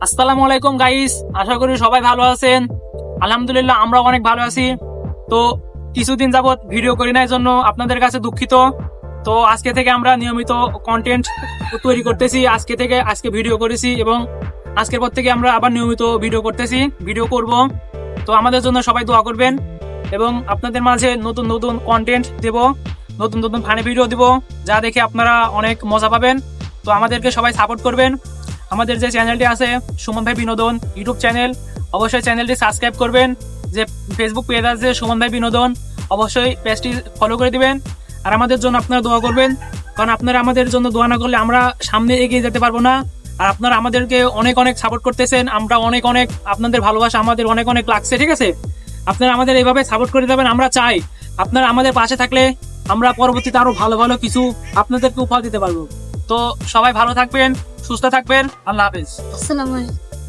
আসসালামু আলাইকুম গাইস, আশা করি সবাই ভালো আছেন। আলহামদুলিল্লাহ আমরা অনেক ভালো আছি। তো কিছুদিন যাবত ভিডিও করি নাই জন্য আপনাদের কাছে দুঃখিত। তো আজকে থেকে আমরা নিয়মিত কন্টেন্ট তৈরি করতেছি। আজকে ভিডিও করেছি এবং আজকের পর থেকে আমরা আবার নিয়মিত ভিডিও করব। তো আমাদের জন্য সবাই দোয়া করবেন এবং আপনাদের মাঝে নতুন নতুন কন্টেন্ট দেব, নতুন নতুন ফানি ভিডিও দিব, যা দেখে আপনারা অনেক মজা পাবেন। তো আমাদেরকে সবাই সাপোর্ট করবেন। আমাদের যে চ্যানেলটি আছে সুমন ভাই বিনোদন ইউটিউব চ্যানেল, অবশ্যই চ্যানেলটি সাবস্ক্রাইব করবেন। যে ফেসবুক পেজ আছে সুমন ভাই বিনোদন, অবশ্যই পেজটি ফলো করে দিবেন। আর আমাদের জন্য আপনারা দোয়া করবেন, কারণ আপনারা আমাদের জন্য দোয়া না করলে আমরা সামনে এগিয়ে যেতে পারবো না। আর আপনারা আমাদেরকে অনেক অনেক সাপোর্ট করতেছেন, আমরা অনেক অনেক আপনাদের ভালোবাসা আমাদের অনেক অনেক লাগছে। ঠিক আছে, আপনারা আমাদের এইভাবে সাপোর্ট করে দেবেন। আমরা চাই আপনারা আমাদের পাশে থাকলে আমরা পরবর্তীতে আরো ভালো ভালো কিছু আপনাদেরকে উপহার দিতে পারবো। তো সবাই ভালো থাকবেন, সুস্থ থাকবেন। আল্লাহ হাফেজ। আসসালামু আলাইকুম।